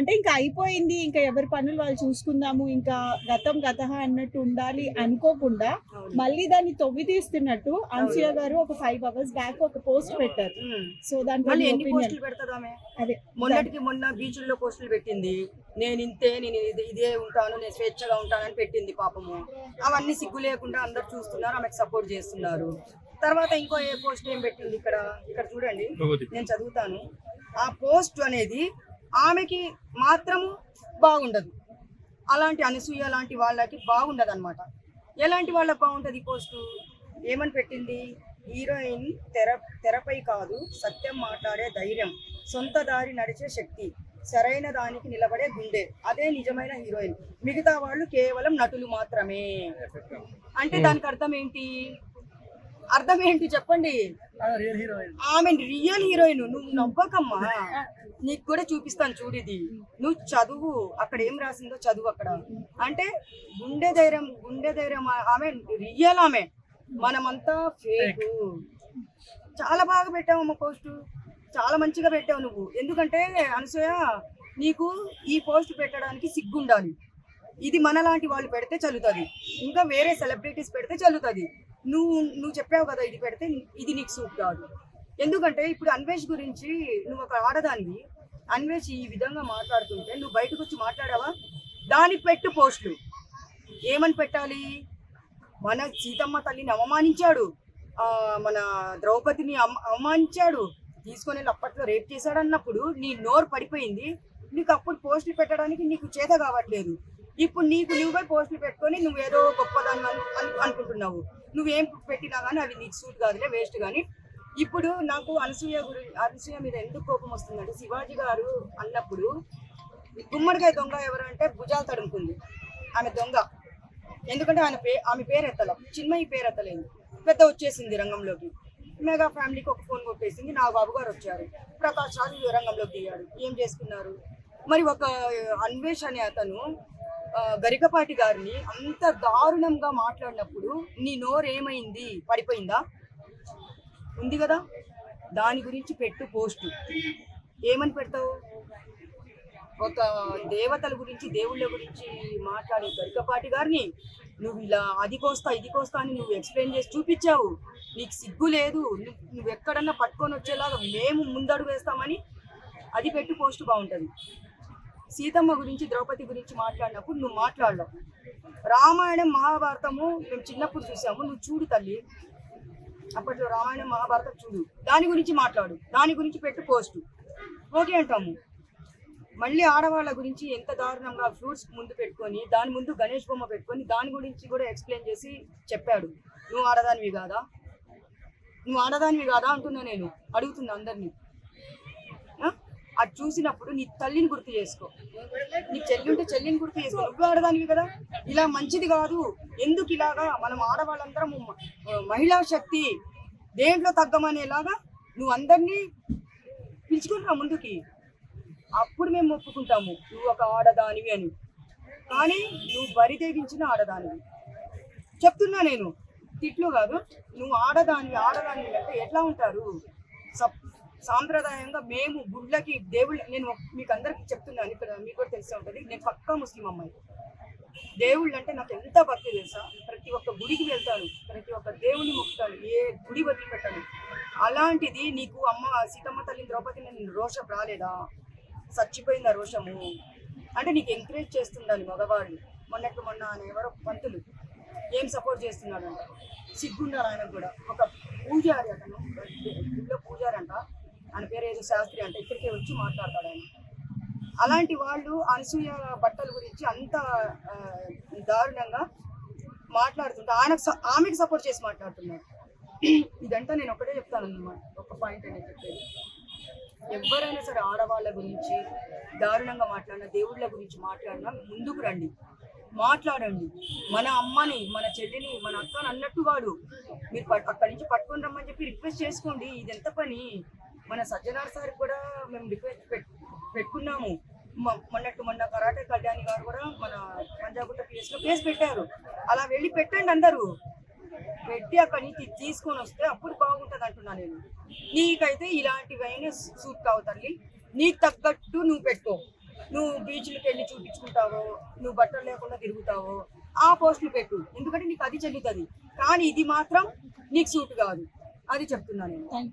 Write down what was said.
అంటే ఇంకా అయిపోయింది, ఇంకా ఎవరి పనులు వాళ్ళు చూసుకుందాము, ఇంకా గతం గతహ అన్నట్టు ఉండాలి అనుకోకుండా మళ్ళీ దాన్ని తవ్వి తీస్తున్నట్టు అనసూయ గారు ఒక 5 hours బ్యాక్ ఒక పోస్ట్ పెట్టారు. సో మళ్ళీ దాని ఎన్ని పోస్టులు పెడతారు ఆమె? అదే మొన్నటికి మొన్న బీచ్ల్లో పోస్టులు పెట్టింది, నేను ఇంతే, నేను ఇదే ఉంటాను, నేను స్వేచ్ఛగా ఉంటానని పెట్టింది పాపము. అవన్నీ సిగ్గు లేకుండా అందరు చూస్తున్నారు, ఆమెకు సపోర్ట్ చేస్తున్నారు. తర్వాత ఇంకో ఏ పోస్ట్ ఏం పెట్టింది, ఇక్కడ చూడండి, నేను చదువుతాను. ఆ పోస్ట్ అనేది ఆమెకి మాత్రము బాగుండదు, అలాంటి అనసూయ లాంటి వాళ్ళకి బాగుండదు అనమాట. ఎలాంటి వాళ్ళకి బాగుంటుంది పోస్టు? ఏమని పెట్టింది? హీరోయిన్ తెరపై కాదు, సత్యం మాట్లాడే ధైర్యం, సొంత దారి నడిచే శక్తి, సరైన దానికి నిలబడే గుండె, అదే నిజమైన హీరోయిన్, మిగతా వాళ్ళు కేవలం నటులు మాత్రమే. అంటే దానికి అర్థం ఏంటి? చెప్పండి. ఆమె రియల్ హీరోయిన్. నువ్వు నవ్వకమ్మా, నీకు కూడా చూపిస్తాను చూడిది. నువ్వు చదువు, అక్కడ ఏం రాసిందో చదువు. అక్కడ అంటే గుండె ధైర్యం ఆమె రియల్. ఆమె మనమంతా ఫేక్. చాలా బాగా పెట్టావమ్మ పోస్టు, చాలా మంచిగా పెట్టావు నువ్వు. ఎందుకంటే అనసూయ, నీకు ఈ పోస్ట్ పెట్టడానికి సిగ్గుండాలి. ఇది మనలాంటి వాళ్ళు పెడితే చల్లుతుంది, ఇంకా వేరే సెలబ్రిటీస్ పెడితే చల్లుతుంది. నువ్వు చెప్పావు కదా, ఇది పెడితే ఇది నీకు సూట్ కాదు. ఎందుకంటే ఇప్పుడు అన్వేష్ గురించి నువ్వు ఒక ఆడదానివి, అన్వేష్ ఈ విధంగా మాట్లాడుతుంటే నువ్వు బయటకు వచ్చి మాట్లాడావా? దానికి పెట్టు పోస్టులు. ఏమని పెట్టాలి? మన సీతమ్మ తల్లిని అవమానించాడు, మన ద్రౌపదిని అవమానించాడు, తీసుకొని వెళ్ళి అప్పట్లో రేప్ చేశాడు అన్నప్పుడు నీ నోరు పడిపోయింది. నీకు అప్పుడు పోస్టులు పెట్టడానికి నీకు చేత కావట్లేదు. ఇప్పుడు నువ్వే పోస్టులు పెట్టుకొని నువ్వేదో గొప్పదాన్ని అనుకుంటున్నావు. నువ్వేం పెట్టినా కానీ అవి నీకు సూట్ కాదులే, వేస్ట్. కానీ ఇప్పుడు నాకు అనసూయ మీద ఎందుకు కోపం వస్తుందంటే, శివాజీ గారు అన్నప్పుడు గుమ్మడికాయ దొంగ ఎవరు అంటే భుజాలు తడుముకుంది ఆమె దొంగ. ఎందుకంటే ఆమె పేరు ఎత్తల, చిన్మయి పేరు ఎత్తలేదు, పెద్ద వచ్చేసింది రంగంలోకి. మెగా ఫ్యామిలీకి ఒక ఫోన్ కొట్టేసింది. నా బాబు గారు వచ్చారు, ప్రకాష్ రాజు రంగంలోకి దిగాడు. ఏం చేసుకున్నారు మరి? ఒక అన్వేష్ అనే అతను గరికపాటి గారిని అంత దారుణంగా మాట్లాడినప్పుడు నీ నోరు ఏమైంది? పడిపోయిందా? ఉంది కదా. దాని గురించి పెట్టు పోస్టు. ఏమని పెడతావు? ఒక దేవతల గురించి, దేవుళ్ళ గురించి మాట్లాడే గరికపాటి గారిని నువ్వు ఇలా అది కోస్తా ఇది కోస్తా అని నువ్వు ఎక్స్ప్లెయిన్ చేసి చూపించావు. నీకు సిగ్గు లేదు. నువ్వు ఎక్కడన్నా పట్టుకొని వచ్చేలాగా మేము ముందడుగు వేస్తామని అది పెట్టు పోస్టు, బాగుంటుంది. సీతమ్మ గురించి, ద్రౌపది గురించి మాట్లాడినప్పుడు నువ్వు మాట్లాడలేవు. రామాయణం మహాభారతము మేము చిన్నప్పుడు చూసాము, నువ్వు చూడు తల్లి, అప్పట్లో రామాయణం మహాభారతం చూడు, దాని గురించి మాట్లాడు, దాని గురించి పెట్టు పోస్టు. ఓకే అంటాము. మళ్ళీ ఆడవాళ్ళ గురించి ఎంత దారుణంగా ఫ్రూట్స్ ముందు పెట్టుకొని, దాని ముందు గణేష్ బొమ్మ పెట్టుకొని, దాని గురించి కూడా ఎక్స్ప్లెయిన్ చేసి చెప్పాడు. నువ్వు ఆడదానివి కాదా? అంటున్నా, నేను అడుగుతున్నా అందరినీ. అది చూసినప్పుడు నీ తల్లిని గుర్తు చేసుకో, నీ చెల్లి ఉంటే చెల్లిని గుర్తు చేసుకో. నువ్వు ఆడదానివి కదా, ఇలా మంచిది కాదు. ఎందుకు ఇలాగా? మనం ఆడవాళ్ళందరం మహిళా శక్తి, దేంట్లో తగ్గమనేలాగా నువ్వు అందరినీ పిలుచుకుంటున్నావు ముందుకి. అప్పుడు మేము ఒప్పుకుంటాము నువ్వు ఒక ఆడదానివి అని. కానీ నువ్వు బరిదేవించిన ఆడదానివి. చెప్తున్నా నేను, తిట్లు కాదు. నువ్వు ఆడదానివి అంటే ఎట్లా ఉంటారు? సాంప్రదాయంగా మేము గుళ్ళకి, దేవుళ్ళు, నేను మీకు అందరికి చెప్తున్నాను, ఇక్కడ మీకు కూడా తెలిసే ఉంటుంది, నేను పక్కా ముస్లిం అమ్మాయి. దేవుళ్ళు అంటే నాకు ఎంత భక్తి తెలుసా? ప్రతి ఒక్క గుడికి వెళ్తాను, ప్రతి ఒక్క దేవుని మొక్కుతాను, ఏ గుడి వదిలిపెట్టాను. అలాంటిది నీకు సీతమ్మ తల్లి, ద్రౌపదిని నేను రోషం రాలేదా? చచ్చిపోయిందా రోషము? అంటే నీకు ఎంకరేజ్ చేస్తుండాలి మగవాళ్ళు. మొన్న ఆయన ఎవరో పంతులు ఏం సపోర్ట్ చేస్తున్నాడంట, సిగ్గుండాలి ఆయనకు కూడా. ఒక పూజారి, అతను గుడిలో పూజారి అంట, ఆయన పేరు ఏదో శాస్త్రి అంట, ఇక్కడికే వచ్చి మాట్లాడతాడు ఆయన. అలాంటి వాళ్ళు అనసూయ బట్టల గురించి అంత దారుణంగా మాట్లాడుతుంటే ఆమెకు సపోర్ట్ చేసి మాట్లాడుతున్నారు. ఇదంతా నేను ఒకటే చెప్తాను అన్నమాట, ఒక పాయింట్ అనేది చెప్పేది. ఎవరైనా సరే ఆడవాళ్ళ గురించి దారుణంగా మాట్లాడినా, దేవుళ్ళ గురించి మాట్లాడినా ముందుకు రండి, మాట్లాడండి. మన అమ్మని, మన చెల్లిని, మన అక్కని అన్నట్టు కాదు. మీరు అక్కడి నుంచి పట్టుకొని రమ్మని చెప్పి రిక్వెస్ట్ చేసుకోండి. ఇది ఎంత పని? మన సజ్జనార్ సార్ కూడా మేము రిక్వెస్ట్ పెట్టుకున్నాము. మొన్న కరాటే కళ్యాణి గారు కూడా మన పంజాగుట్ట పిఎస్లో కేసు పెట్టారు. అలా వెళ్ళి పెట్టండి, అందరూ పెట్టి అక్కడి నుంచి తీసుకొని వస్తే అప్పుడు బాగుంటుంది అంటున్నా నేను. నీకైతే ఇలాంటివైనా సూట్ కావు తల్లి, నీకు తగ్గట్టు నువ్వు పెట్టుకో. నువ్వు బీచ్లకు వెళ్ళి చూపించుకుంటావో, నువ్వు బట్టలు లేకుండా తిరుగుతావో ఆ పోస్టులు పెట్టు, ఎందుకంటే నీకు అది చెల్లుతుంది. కానీ ఇది మాత్రం నీకు సూట్ కాదు, అది చెప్తున్నాను నేను.